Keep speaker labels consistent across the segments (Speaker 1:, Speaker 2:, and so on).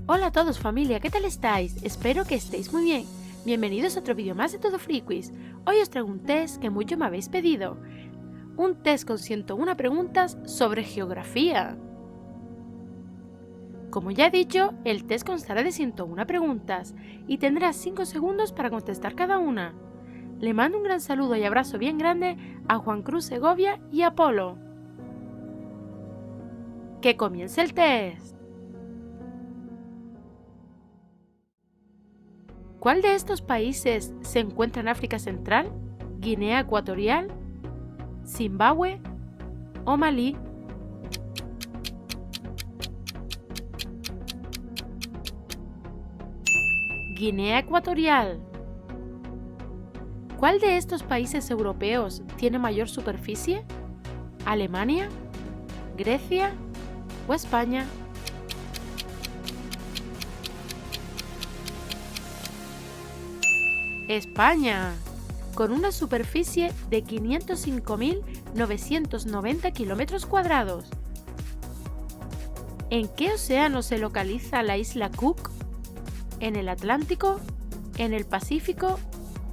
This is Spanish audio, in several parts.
Speaker 1: Hola a todos familia, ¿qué tal estáis? Espero que estéis muy bien. Bienvenidos a otro vídeo más de Todo Free Quiz. Hoy os traigo un test que mucho me habéis pedido. Un test con 101 preguntas sobre geografía. Como ya he dicho, el test constará de 101 preguntas y tendrás 5 segundos para contestar cada una. Le mando un gran saludo y abrazo bien grande a Juan Cruz Segovia y a Polo. ¡Que comience el test! ¿Cuál de estos países se encuentra en África Central, Guinea Ecuatorial, Zimbabue o Malí? Guinea Ecuatorial. ¿Cuál de estos países europeos tiene mayor superficie? ¿Alemania, Grecia o España? España, con una superficie de 505.990 kilómetros cuadrados. ¿En qué océano se localiza la isla Cook? ¿En el Atlántico, en el Pacífico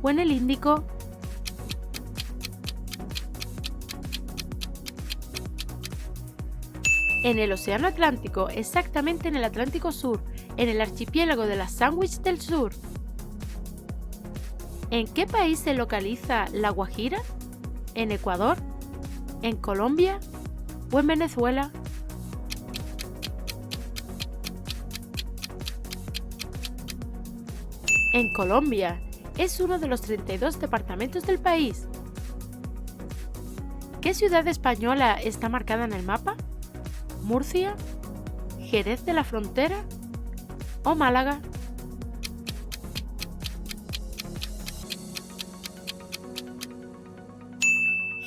Speaker 1: o en el Índico? En el Océano Atlántico, exactamente en el Atlántico Sur, en el archipiélago de las Sandwich del Sur. ¿En qué país se localiza La Guajira? ¿En Ecuador? ¿En Colombia o en Venezuela? En Colombia. Es uno de los 32 departamentos del país. ¿Qué ciudad española está marcada en el mapa? ¿Murcia? ¿Jerez de la Frontera o Málaga?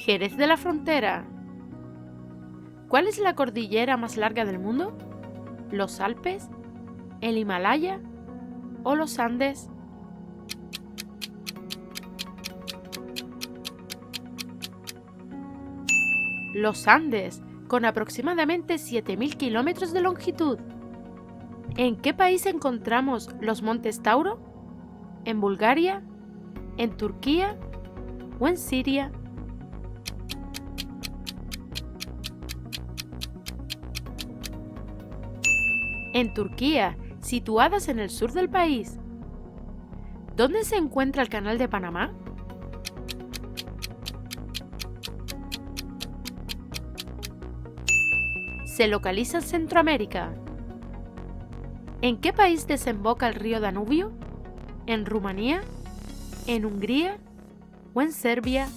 Speaker 1: Jerez de la Frontera. ¿Cuál es la cordillera más larga del mundo? ¿Los Alpes, el Himalaya o los Andes? Los Andes, con aproximadamente 7.000 kilómetros de longitud. ¿En qué país encontramos los Montes Tauro? ¿En Bulgaria? ¿En Turquía o en Siria? En Turquía, situadas en el sur del país. ¿Dónde se encuentra el Canal de Panamá? Se localiza en Centroamérica. ¿En qué país desemboca el río Danubio? ¿En Rumanía? ¿En Hungría o en Serbia?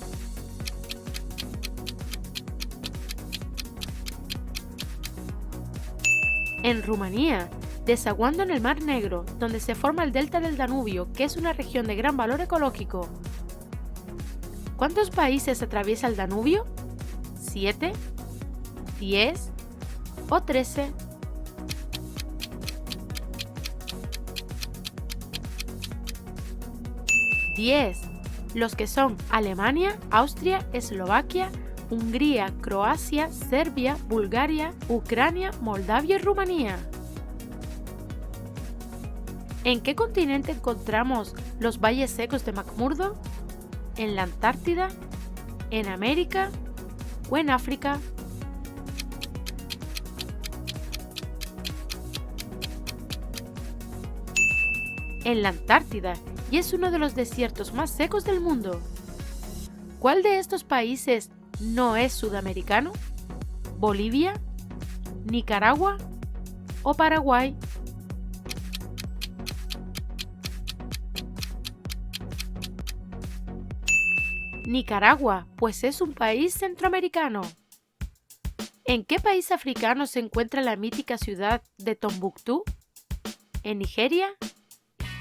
Speaker 1: En Rumanía, desaguando en el Mar Negro, donde se forma el delta del Danubio, que es una región de gran valor ecológico. ¿Cuántos países atraviesa el Danubio? ¿7, 10 o 13? ¡10! Los que son Alemania, Austria, Eslovaquia, Hungría, Croacia, Serbia, Bulgaria, Ucrania, Moldavia y Rumanía. ¿En qué continente encontramos los valles secos de McMurdo? ¿En la Antártida? ¿En América o en África? En la Antártida, y es uno de los desiertos más secos del mundo. ¿Cuál de estos países no es sudamericano? ¿Bolivia, Nicaragua o Paraguay? Nicaragua, pues es un país centroamericano. ¿En qué país africano se encuentra la mítica ciudad de Tombuctú? ¿En Nigeria,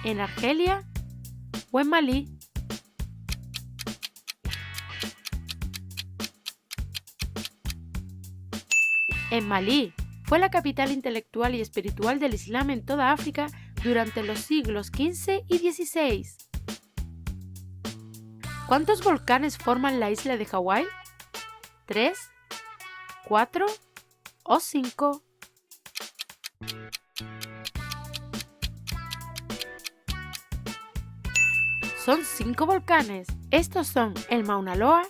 Speaker 1: en Argelia o en Malí? En Malí, fue la capital intelectual y espiritual del Islam en toda África durante los siglos XV y XVI. ¿Cuántos volcanes forman la isla de Hawái? ¿3, 4 o 5? Son 5 volcanes. Estos son el Mauna Loa,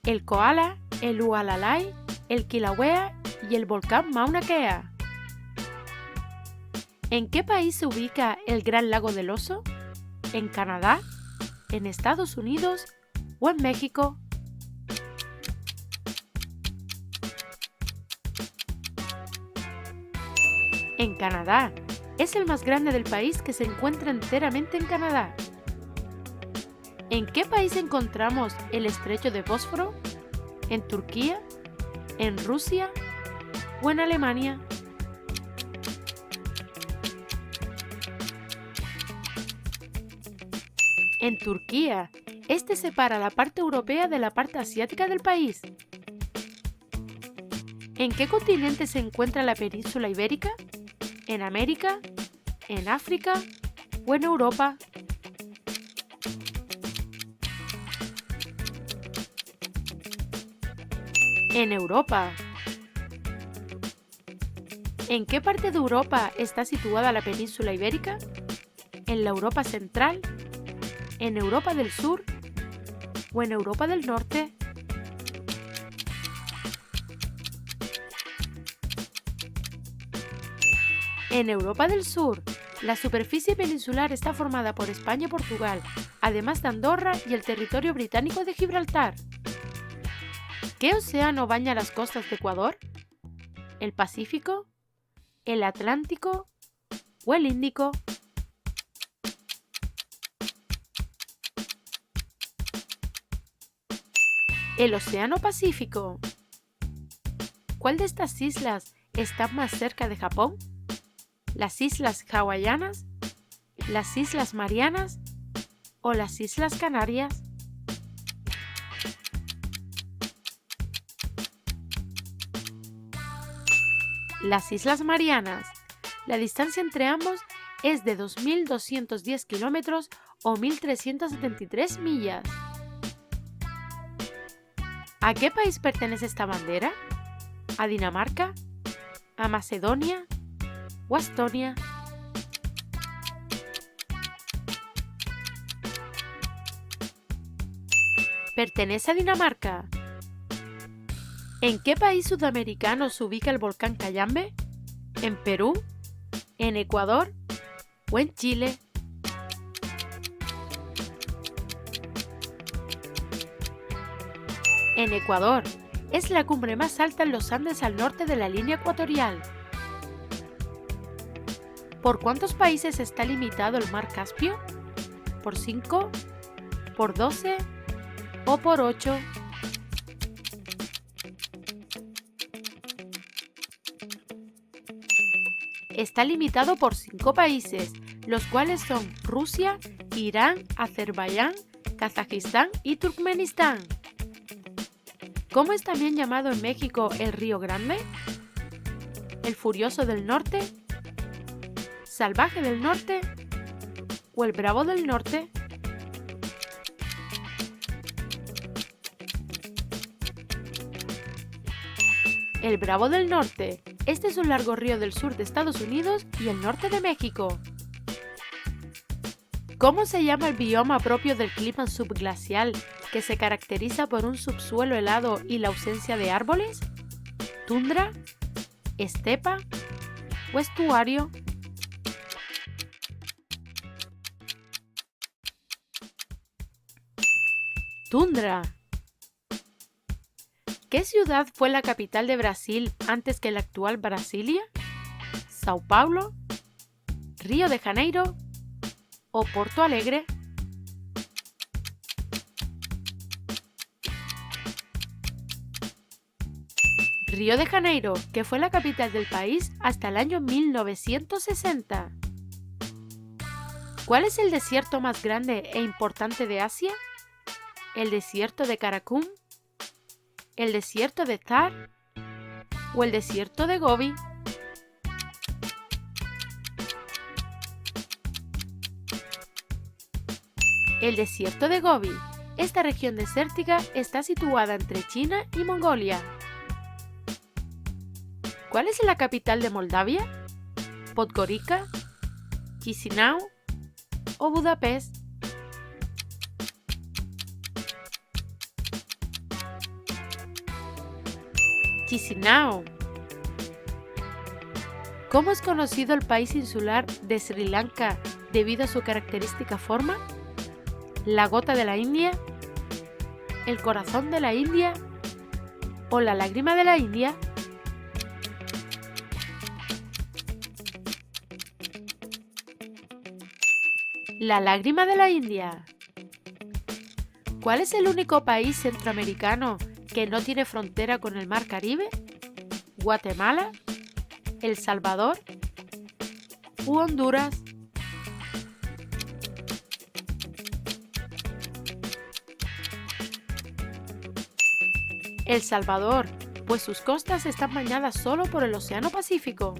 Speaker 1: el Koala, el Hualalai, el Kilauea y el volcán Mauna Kea. ¿En qué país se ubica el Gran Lago del Oso? ¿En Canadá? ¿En Estados Unidos? ¿O en México? En Canadá. Es el más grande del país que se encuentra enteramente en Canadá. ¿En qué país encontramos el estrecho de Bósforo? ¿En Turquía? ¿En Rusia? ¿O en Alemania? En Turquía. Este separa la parte europea de la parte asiática del país. ¿En qué continente se encuentra la península ibérica? ¿En América? ¿En África? ¿O en Europa? En Europa. ¿En qué parte de Europa está situada la península ibérica? ¿En la Europa central? ¿En Europa del Sur? ¿O en Europa del Norte? En Europa del Sur, la superficie peninsular está formada por España y Portugal, además de Andorra y el territorio británico de Gibraltar. ¿Qué océano baña las costas de Ecuador? ¿El Pacífico? ¿El Atlántico? ¿O el Índico? El Océano Pacífico. ¿Cuál de estas islas está más cerca de Japón? ¿Las Islas Hawaianas? ¿Las Islas Marianas? ¿O las Islas Canarias? Las Islas Marianas. La distancia entre ambos es de 2.210 kilómetros o 1.373 millas. ¿A qué país pertenece esta bandera? ¿A Dinamarca? ¿A Macedonia? ¿O a Estonia? Pertenece a Dinamarca. ¿En qué país sudamericano se ubica el volcán Cayambe? ¿En Perú? ¿En Ecuador? ¿O en Chile? En Ecuador. Es la cumbre más alta en los Andes al norte de la línea ecuatorial. ¿Por cuántos países está limitado el mar Caspio? ¿Por 5? ¿Por 12? ¿O por 8? Está limitado por 5 países, los cuales son Rusia, Irán, Azerbaiyán, Kazajistán y Turkmenistán. ¿Cómo es también llamado en México el Río Grande? ¿El Furioso del Norte? ¿Salvaje del Norte? ¿O el Bravo del Norte? El Bravo del Norte. Este es un largo río del sur de Estados Unidos y el norte de México. ¿Cómo se llama el bioma propio del clima subglacial que se caracteriza por un subsuelo helado y la ausencia de árboles? ¿Tundra? ¿Estepa? ¿O estuario? Tundra. ¿Qué ciudad fue la capital de Brasil antes que la actual Brasilia? ¿Sao Paulo? ¿Río de Janeiro? ¿O Porto Alegre? Río de Janeiro, que fue la capital del país hasta el año 1960. ¿Cuál es el desierto más grande e importante de Asia? ¿El desierto de Karakum? ¿El desierto de Thar? ¿O el desierto de Gobi? El desierto de Gobi. Esta región desértica está situada entre China y Mongolia. ¿Cuál es la capital de Moldavia? ¿Podgorica? ¿Chisinau? ¿O Budapest? Chisinau. ¿Cómo es conocido el país insular de Sri Lanka debido a su característica forma? ¿La gota de la India? ¿El corazón de la India? ¿O la lágrima de la India? La lágrima de la India. ¿Cuál es el único país centroamericano que no tiene frontera con el Mar Caribe? ¿Guatemala? ¿El Salvador? ¿U Honduras? El Salvador, pues sus costas están bañadas solo por el Océano Pacífico.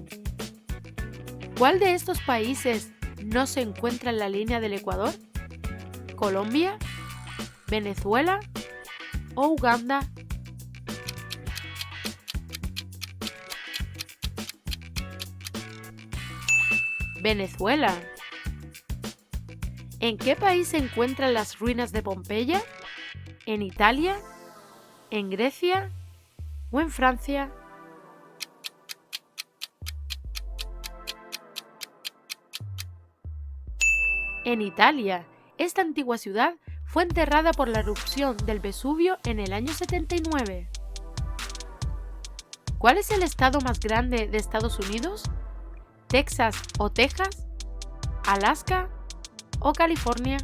Speaker 1: ¿Cuál de estos países no se encuentra en la línea del Ecuador? ¿Colombia? ¿Venezuela? ¿O Uganda? Venezuela. ¿En qué país se encuentran las ruinas de Pompeya? ¿En Italia? ¿En Grecia? ¿O en Francia? En Italia. Esta antigua ciudad fue enterrada por la erupción del Vesubio en el año 79. ¿Cuál es el estado más grande de Estados Unidos? ¿Texas o Texas? ¿Alaska o California?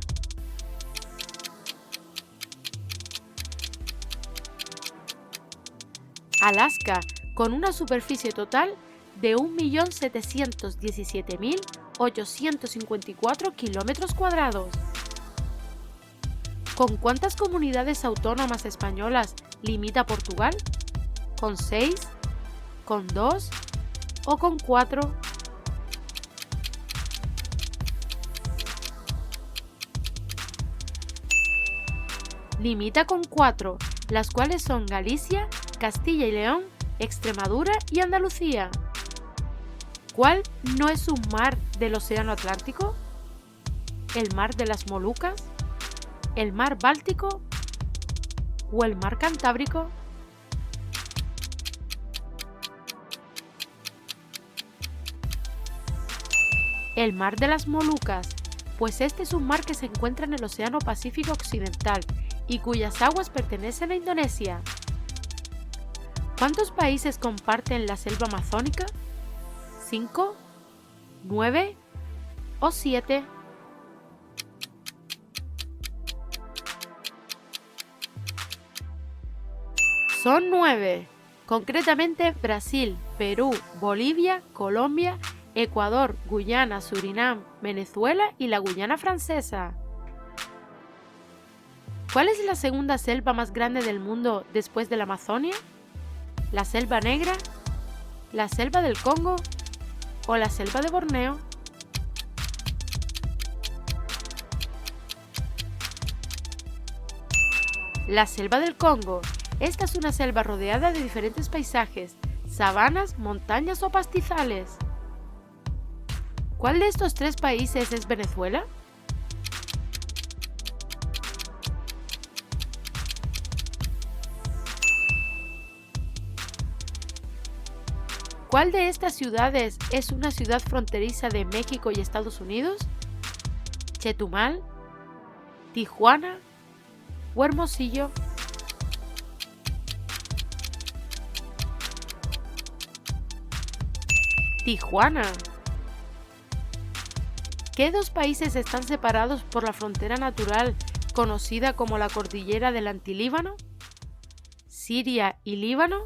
Speaker 1: Alaska, con una superficie total de 1.717.854 kilómetros cuadrados. ¿Con cuántas comunidades autónomas españolas limita Portugal? ¿Con 6? ¿Con 2? ¿O con 4? Limita con 4, las cuales son Galicia, Castilla y León, Extremadura y Andalucía. ¿Cuál no es un mar del Océano Atlántico? ¿El mar de las Molucas? ¿El mar Báltico? ¿O el mar Cantábrico? El mar de las Molucas, pues este es un mar que se encuentra en el Océano Pacífico Occidental y cuyas aguas pertenecen a Indonesia. ¿Cuántos países comparten la selva amazónica? ¿5, 9 o 7? Son 9, concretamente Brasil, Perú, Bolivia, Colombia, Ecuador, Guyana, Surinam, Venezuela y la Guyana Francesa. ¿Cuál es la segunda selva más grande del mundo después de la Amazonia? ¿La selva negra? ¿La selva del Congo? ¿O la selva de Borneo? La selva del Congo. Esta es una selva rodeada de diferentes paisajes, sabanas, montañas o pastizales. ¿Cuál de estos 3 países es Venezuela? ¿Cuál de estas ciudades es una ciudad fronteriza de México y Estados Unidos? ¿Chetumal? ¿Tijuana? ¿O Hermosillo? Tijuana. ¿Qué 2 países están separados por la frontera natural conocida como la Cordillera del Antilíbano? ¿Siria y Líbano?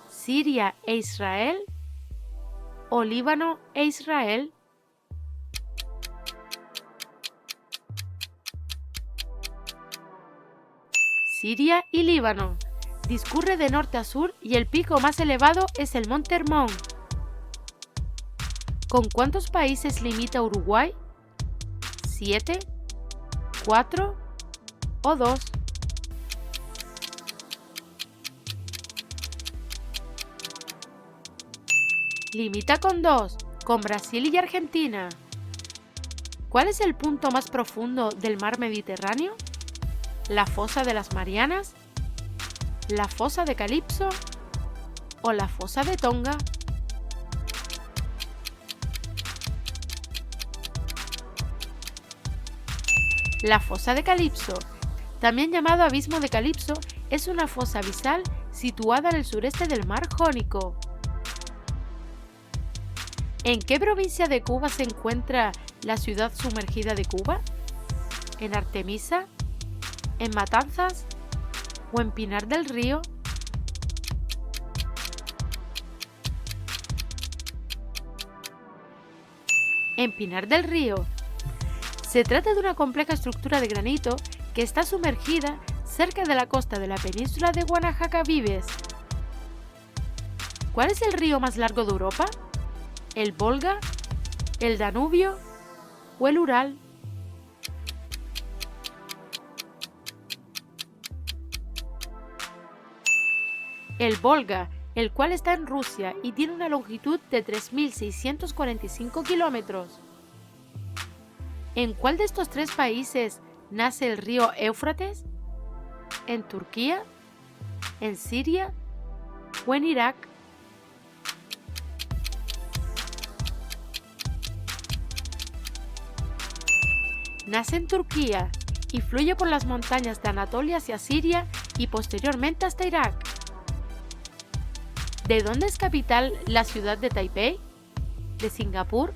Speaker 1: ¿Siria e Israel? ¿O Líbano e Israel? Siria y Líbano. Discurre de norte a sur y el pico más elevado es el Monte Hermón. ¿Con cuántos países limita Uruguay? ¿7, 4 o 2? Limita con 2, con Brasil y Argentina. ¿Cuál es el punto más profundo del mar Mediterráneo? ¿La fosa de las Marianas? ¿La fosa de Calipso? o la fosa de Tonga. La fosa de Calipso, también llamado abismo de Calipso, es una fosa abisal situada en el sureste del mar Jónico. ¿En qué provincia de Cuba se encuentra la ciudad sumergida de Cuba? ¿En Artemisa? ¿En Matanzas? ¿O en Pinar del Río? En Pinar del Río. Se trata de una compleja estructura de granito que está sumergida cerca de la costa de la península de Guanajaca-Vives. ¿Cuál es el río más largo de Europa? ¿El Volga, el Danubio o el Ural? El Volga, el cual está en Rusia y tiene una longitud de 3.645 kilómetros. ¿En cuál de estos tres países nace el río Éufrates? ¿En Turquía? ¿En Siria? ¿O en Irak? Nace en Turquía y fluye por las montañas de Anatolia hacia Siria y posteriormente hasta Irak. ¿De dónde es capital la ciudad de Taipei? ¿De Singapur?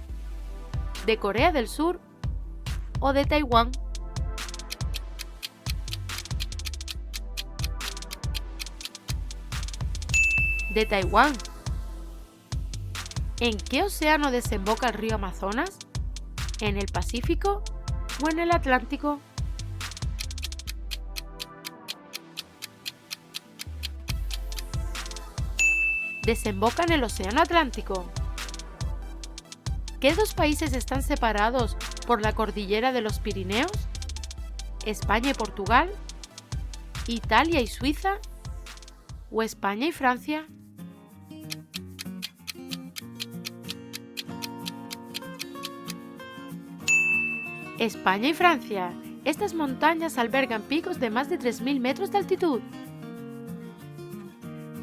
Speaker 1: ¿De Corea del Sur? ¿O de Taiwán? De Taiwán. ¿En qué océano desemboca el río Amazonas? ¿En el Pacífico o en el Atlántico? Desemboca en el Océano Atlántico. ¿Qué dos países están separados por la cordillera de los Pirineos? ¿España y Portugal? ¿Italia y Suiza? ¿O España y Francia? España y Francia. Estas montañas albergan picos de más de 3.000 metros de altitud.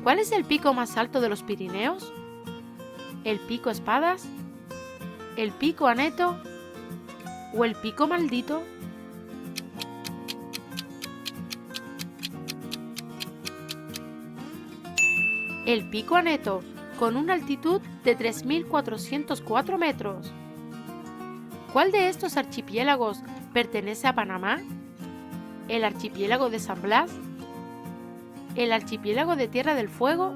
Speaker 1: ¿Cuál es el pico más alto de los Pirineos? ¿El Pico Espadas? ¿El Pico Aneto? ¿O el Pico Maldito? El Pico Aneto, con una altitud de 3.404 metros. ¿Cuál de estos archipiélagos pertenece a Panamá? ¿El archipiélago de San Blas? ¿El archipiélago de Tierra del Fuego?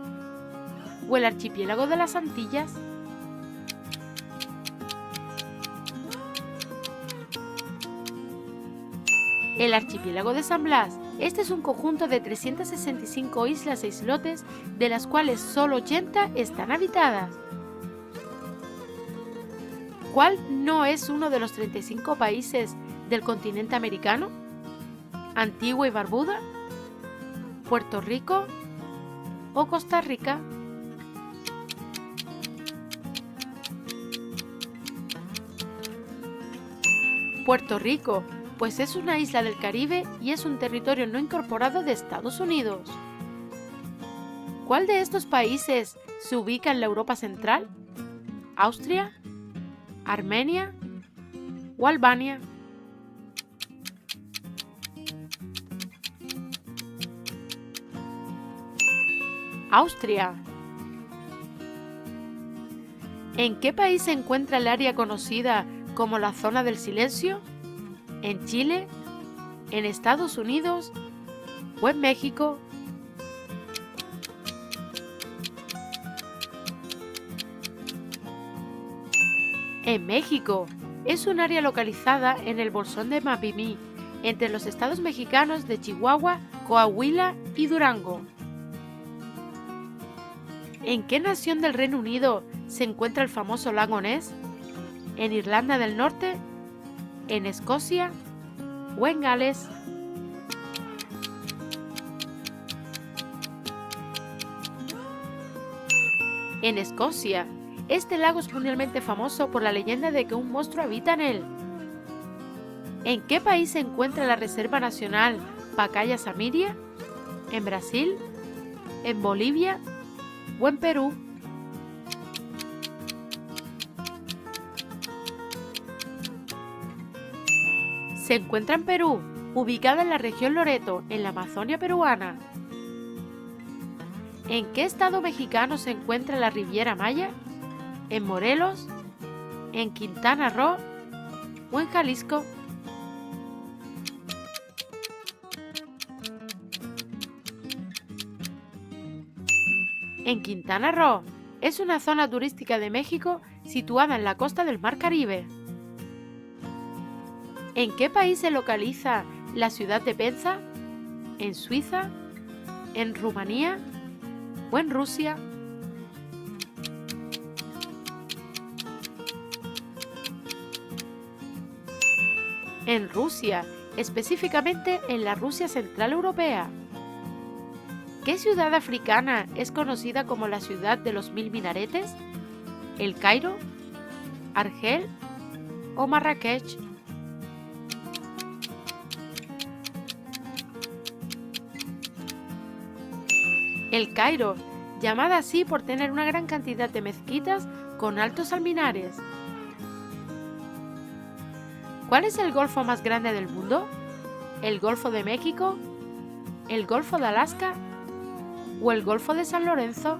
Speaker 1: ¿O el archipiélago de las Antillas? El archipiélago de San Blas. Este es un conjunto de 365 islas e islotes, de las cuales solo 80 están habitadas. ¿Cuál no es uno de los 35 países del continente americano? ¿Antigua y Barbuda? ¿Puerto Rico? ¿O Costa Rica? Puerto Rico, pues es una isla del Caribe y es un territorio no incorporado de Estados Unidos. ¿Cuál de estos países se ubica en la Europa Central? ¿Austria? ¿Armenia? ¿O Albania? Austria. ¿En qué país se encuentra el área conocida como la Zona del Silencio? ¿En Chile? ¿En Estados Unidos? ¿O en México? En México. Es un área localizada en el bolsón de Mapimí, entre los estados mexicanos de Chihuahua, Coahuila y Durango. ¿En qué nación del Reino Unido se encuentra el famoso lago Ness? ¿En Irlanda del Norte? ¿En Escocia? ¿O en Gales? En Escocia. Este lago es mundialmente famoso por la leyenda de que un monstruo habita en él. ¿En qué país se encuentra la Reserva Nacional Pacaya-Samiria? ¿En Brasil? ¿En Bolivia? o en Perú? Se encuentra en Perú, ubicada en la región Loreto, en la Amazonia peruana. ¿En qué estado mexicano se encuentra la Riviera Maya? ¿En Morelos? ¿En Quintana Roo? ¿O en Jalisco? En Quintana Roo. Es una zona turística de México situada en la costa del Mar Caribe. ¿En qué país se localiza la ciudad de Penza? ¿En Suiza? ¿En Rumanía? ¿O en Rusia? En Rusia, específicamente en la Rusia Central Europea. ¿Qué ciudad africana es conocida como la ciudad de los 1000 minaretes? ¿El Cairo? ¿Argel? ¿O Marrakech? El Cairo, llamada así por tener una gran cantidad de mezquitas con altos alminares. ¿Cuál es el golfo más grande del mundo? ¿El Golfo de México? ¿El Golfo de Alaska? ¿O el Golfo de San Lorenzo?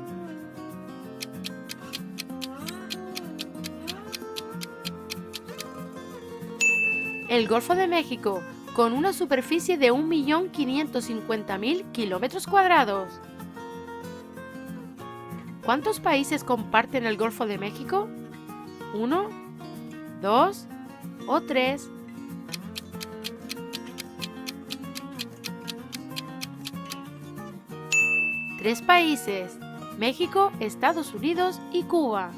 Speaker 1: El Golfo de México, con una superficie de 1.550.000 kilómetros cuadrados. ¿Cuántos países comparten el Golfo de México? ¿1, 2 o 3? Tres países: México, Estados Unidos y Cuba.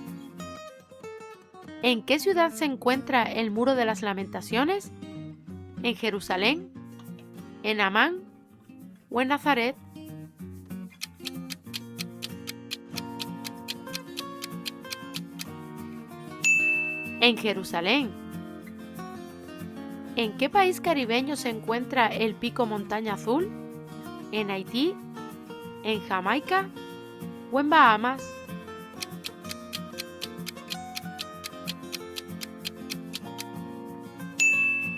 Speaker 1: ¿En qué ciudad se encuentra el Muro de las Lamentaciones? ¿En Jerusalén? ¿En Amán? ¿O en Nazaret? En Jerusalén. ¿En qué país caribeño se encuentra el Pico Montaña Azul? ¿En Haití? ¿En Jamaica? ¿O en Bahamas?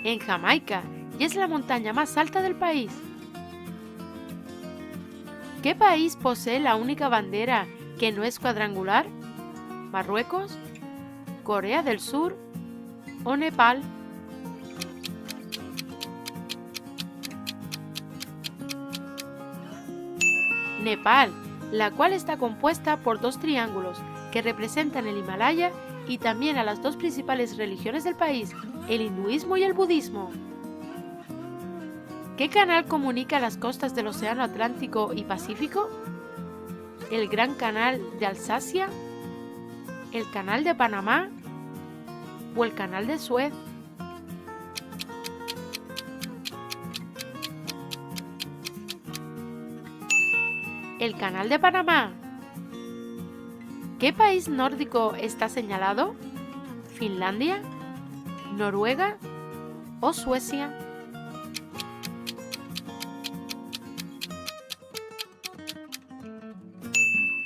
Speaker 1: En Jamaica, y es la montaña más alta del país. ¿Qué país posee la única bandera que no es cuadrangular? ¿Marruecos? ¿Corea del Sur o Nepal? Nepal, la cual está compuesta por dos triángulos que representan el Himalaya y también a las dos principales religiones del país, el hinduismo y el budismo. ¿Qué canal comunica las costas del Océano Atlántico y Pacífico? ¿El Gran Canal de Alsacia? ¿El Canal de Panamá? ¿O el Canal de Suez? El Canal de Panamá. ¿Qué país nórdico está señalado? ¿Finlandia? ¿Noruega? ¿O Suecia?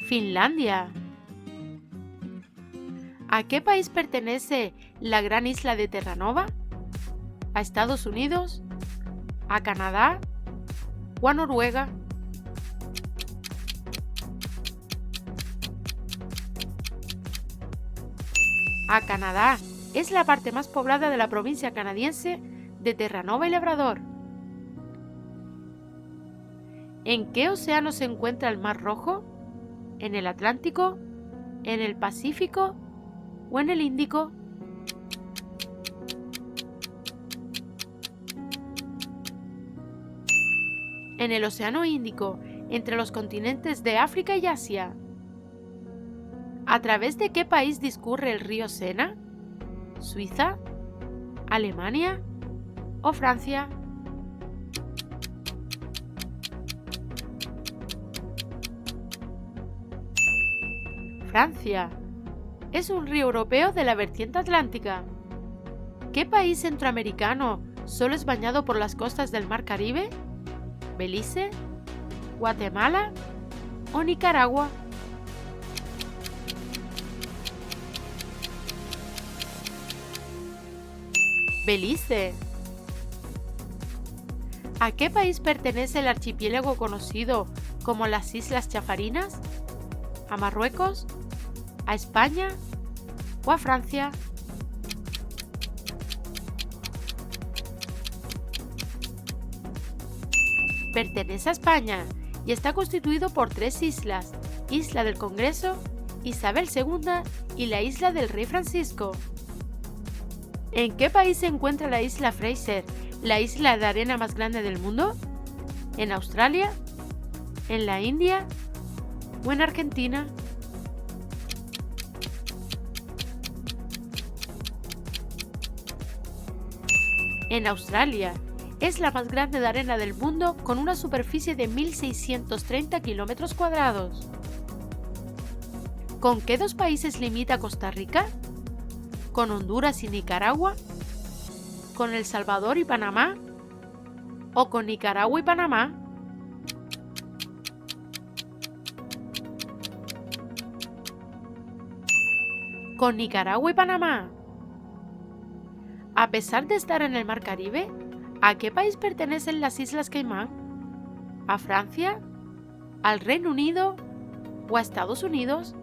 Speaker 1: Finlandia. ¿A qué país pertenece la gran isla de Terranova? ¿A Estados Unidos? ¿A Canadá? ¿O a Noruega? A Canadá. Es la parte más poblada de la provincia canadiense de Terranova y Labrador. ¿En qué océano se encuentra el Mar Rojo? ¿En el Atlántico? ¿En el Pacífico? ¿O en el Índico? En el Océano Índico, entre los continentes de África y Asia. ¿A través de qué país discurre el río Sena? ¿Suiza? ¿Alemania? ¿O Francia? Francia. Es un río europeo de la vertiente atlántica. ¿Qué país centroamericano solo es bañado por las costas del Mar Caribe? ¿Belice? ¿Guatemala? ¿O Nicaragua? Belice. ¿A qué país pertenece el archipiélago conocido como las Islas Chafarinas? ¿A Marruecos? ¿A España? ¿O a Francia? Pertenece a España y está constituido por 3 islas: Isla del Congreso, Isabel II y la Isla del Rey Francisco. ¿En qué país se encuentra la isla Fraser, la isla de arena más grande del mundo? ¿En Australia? ¿En la India? ¿O en Argentina? En Australia. Es la más grande de arena del mundo con una superficie de 1.630 kilómetros cuadrados. ¿Con qué 2 países limita Costa Rica? ¿Con Honduras y Nicaragua? ¿Con El Salvador y Panamá? ¿O con Nicaragua y Panamá? Con Nicaragua y Panamá. A pesar de estar en el Mar Caribe, ¿a qué país pertenecen las Islas Caimán? ¿A Francia? ¿Al Reino Unido? ¿O a Estados Unidos?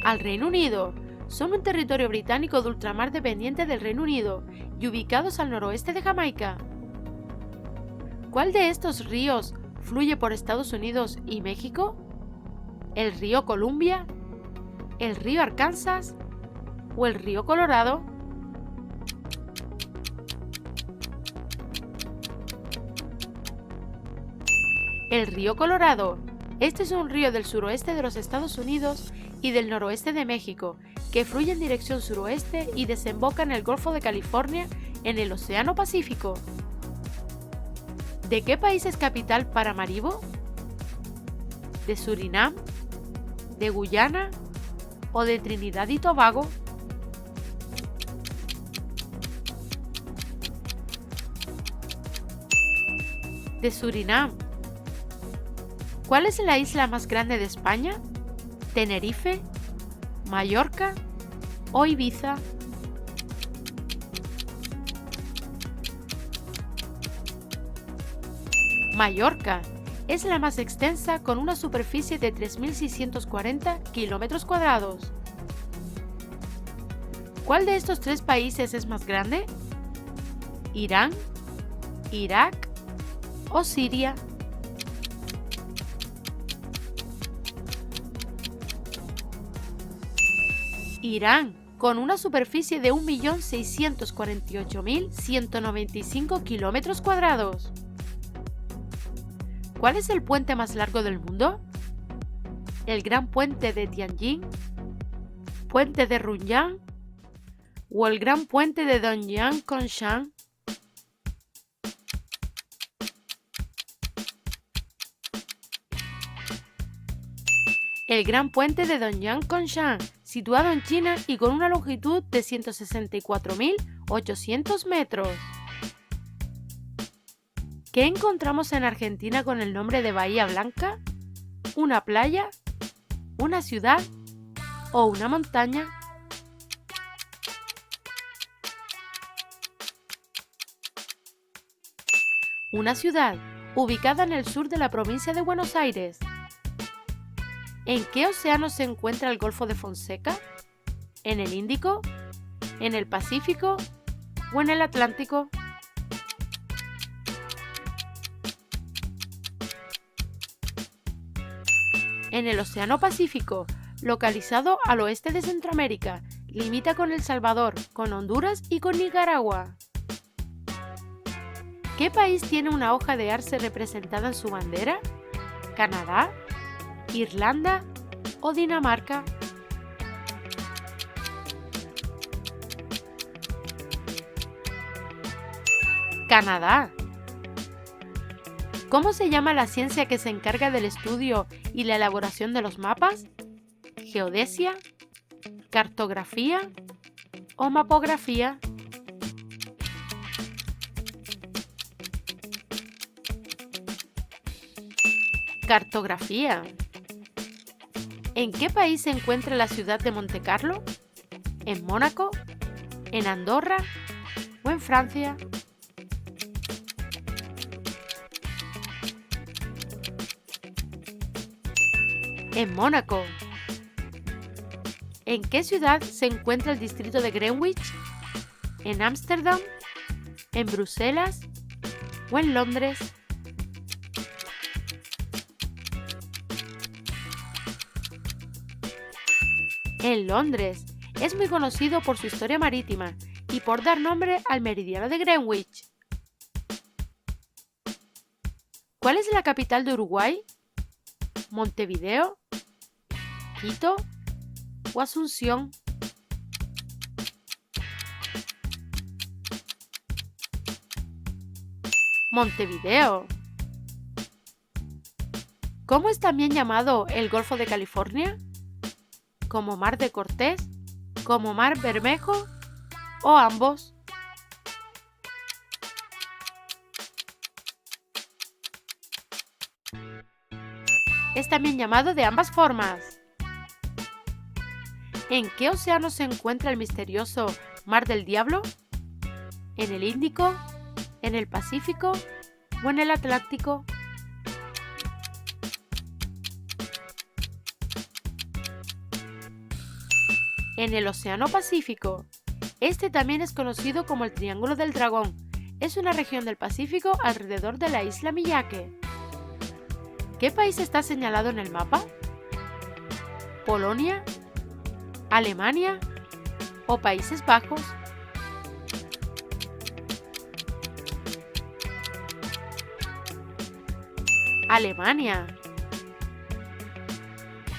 Speaker 1: Al Reino Unido. Son un territorio británico de ultramar dependiente del Reino Unido y ubicados al noroeste de Jamaica. ¿Cuál de estos ríos fluye por Estados Unidos y México? ¿El río Columbia? ¿El río Arkansas? ¿O el río Colorado? El río Colorado. Este es un río del suroeste de los Estados Unidos y del noroeste de México, que fluye en dirección suroeste y desemboca en el Golfo de California en el Océano Pacífico. ¿De qué país es capital Paramaribo? ¿De Surinam? ¿De Guyana? ¿O de Trinidad y Tobago? De Surinam. ¿Cuál es la isla más grande de España? ¿Tenerife? ¿Mallorca? ¿O Ibiza? Mallorca. Es la más extensa con una superficie de 3.640 kilómetros cuadrados. ¿Cuál de estos 3 países es más grande? ¿Irán? ¿Irak? ¿O Siria? Irán, con una superficie de 1.648.195 kilómetros cuadrados. ¿Cuál es el puente más largo del mundo? ¿El Gran Puente de Tianjin? ¿Puente de Runyang? ¿O el Gran Puente de Dongyan-Kongshan? El Gran Puente de Dongyan-Kongshan, situado en China y con una longitud de 164.800 metros. ¿Qué encontramos en Argentina con el nombre de Bahía Blanca? ¿Una playa? ¿Una ciudad? ¿O una montaña? Una ciudad, ubicada en el sur de la provincia de Buenos Aires. ¿En qué océano se encuentra el Golfo de Fonseca? ¿En el Índico? ¿En el Pacífico? ¿O en el Atlántico? En el Océano Pacífico, localizado al oeste de Centroamérica, limita con El Salvador, con Honduras y con Nicaragua. ¿Qué país tiene una hoja de arce representada en su bandera? ¿Canadá? ¿Irlanda o Dinamarca? Canadá. ¿Cómo se llama la ciencia que se encarga del estudio y la elaboración de los mapas? ¿Geodesia? ¿Cartografía? ¿O mapografía? Cartografía. ¿En qué país se encuentra la ciudad de Montecarlo? ¿En Mónaco? ¿En Andorra? ¿O en Francia? En Mónaco. ¿En qué ciudad se encuentra el distrito de Greenwich? ¿En Ámsterdam? ¿En Bruselas? ¿O en Londres? En Londres. Es muy conocido por su historia marítima y por dar nombre al meridiano de Greenwich. ¿Cuál es la capital de Uruguay? ¿Montevideo? ¿Quito? ¿O Asunción? Montevideo. ¿Cómo es también llamado el Golfo de California? ¿Como Mar de Cortés? ¿Como Mar Bermejo? ¿O ambos? Es también llamado de ambas formas. ¿En qué océano se encuentra el misterioso Mar del Diablo? ¿En el Índico? ¿En el Pacífico? ¿O en el Atlántico? En el Océano Pacífico. Este también es conocido como el Triángulo del Dragón. Es una región del Pacífico alrededor de la isla Miyake. ¿Qué país está señalado en el mapa? ¿Polonia? ¿Alemania? ¿O Países Bajos? Alemania.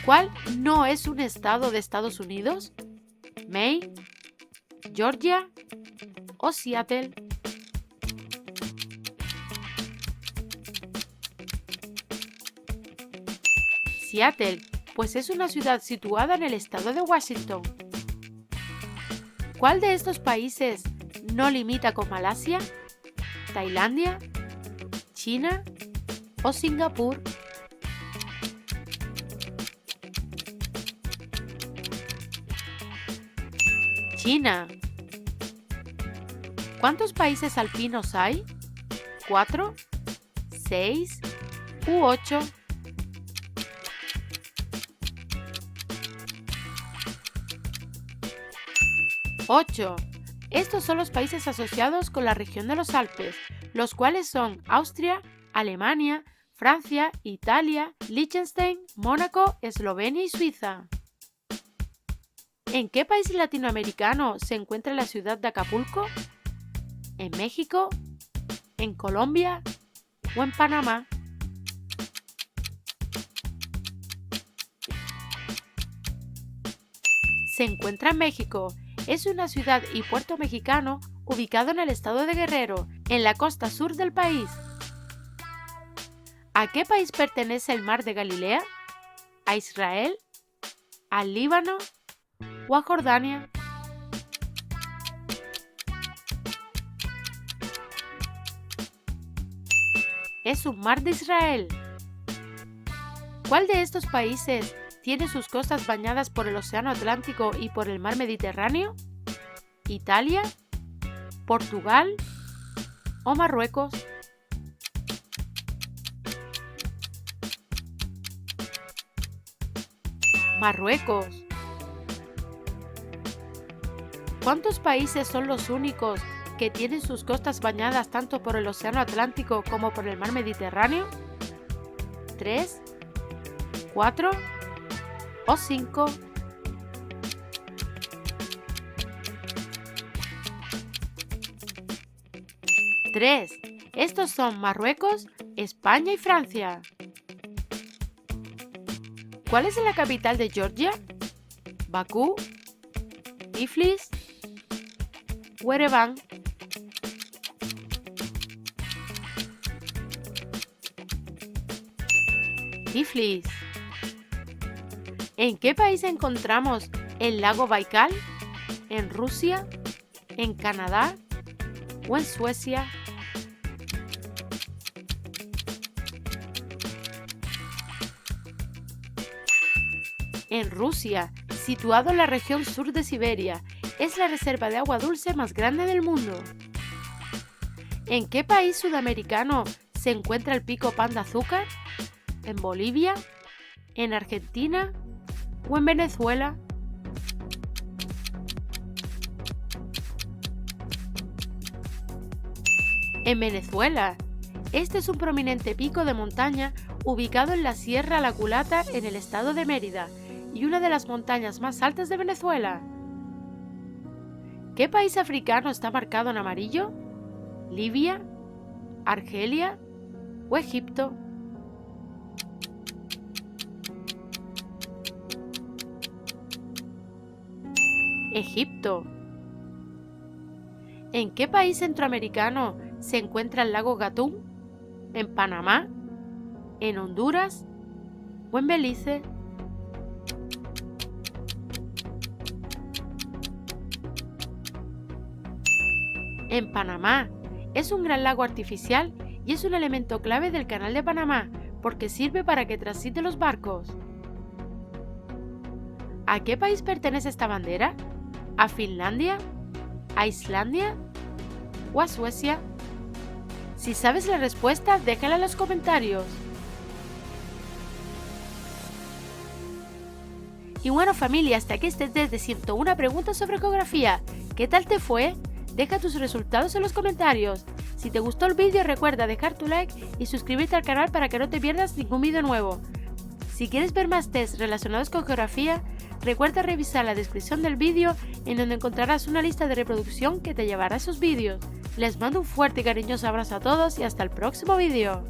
Speaker 1: ¿Cuál no es un estado de Estados Unidos? ¿Maine? ¿Georgia? ¿O Seattle? Seattle, pues es una ciudad situada en el estado de Washington. ¿Cuál de estos países no limita con Malasia, Tailandia, China o Singapur? China. ¿Cuántos países alpinos hay? ¿4, 6 u 8? ¡8! Estos son los países asociados con la región de los Alpes, los cuales son Austria, Alemania, Francia, Italia, Liechtenstein, Mónaco, Eslovenia y Suiza. ¿En qué país latinoamericano se encuentra la ciudad de Acapulco? ¿En México? ¿En Colombia? ¿O en Panamá? Se encuentra en México. Es una ciudad y puerto mexicano ubicado en el estado de Guerrero, en la costa sur del país. ¿A qué país pertenece el mar de Galilea? ¿A Israel? ¿Al Líbano? ¿O a Jordania? Es un mar de Israel. ¿Cuál de estos países tiene sus costas bañadas por el Océano Atlántico y por el mar Mediterráneo? ¿Italia? ¿Portugal? ¿O Marruecos? Marruecos. ¿Cuántos países son los únicos que tienen sus costas bañadas tanto por el Océano Atlántico como por el mar Mediterráneo? ¿3, 4 o 5? ¡3! Estos son Marruecos, España y Francia. ¿Cuál es la capital de Georgia? ¿Bakú? ¿Tiflis? ¿O Ereván? Tiflis. ¿En qué país encontramos el lago Baikal? ¿En Rusia? ¿En Canadá? ¿O en Suecia? En Rusia, situado en la región sur de Siberia, es la reserva de agua dulce más grande del mundo. ¿En qué país sudamericano se encuentra el pico Pan de Azúcar? ¿En Bolivia? ¿En Argentina? ¿O en Venezuela? En Venezuela. Este es un prominente pico de montaña ubicado en la Sierra La Culata en el estado de Mérida y una de las montañas más altas de Venezuela. ¿Qué país africano está marcado en amarillo? ¿Libia? ¿Argelia? ¿O Egipto? Egipto. ¿En qué país centroamericano se encuentra el lago Gatún? ¿En Panamá? ¿En Honduras? ¿O en Belice? En Panamá. Es un gran lago artificial y es un elemento clave del Canal de Panamá porque sirve para que transiten los barcos. ¿A qué país pertenece esta bandera? ¿A Finlandia? ¿A Islandia? ¿O a Suecia? Si sabes la respuesta, déjala en los comentarios. Y bueno familia, hasta aquí este test de 101 preguntas sobre geografía. ¿Qué tal te fue? Deja tus resultados en los comentarios. Si te gustó el vídeo recuerda dejar tu like y suscribirte al canal para que no te pierdas ningún vídeo nuevo. Si quieres ver más tests relacionados con geografía, recuerda revisar la descripción del vídeo en donde encontrarás una lista de reproducción que te llevará a esos vídeos. Les mando un fuerte y cariñoso abrazo a todos y hasta el próximo vídeo.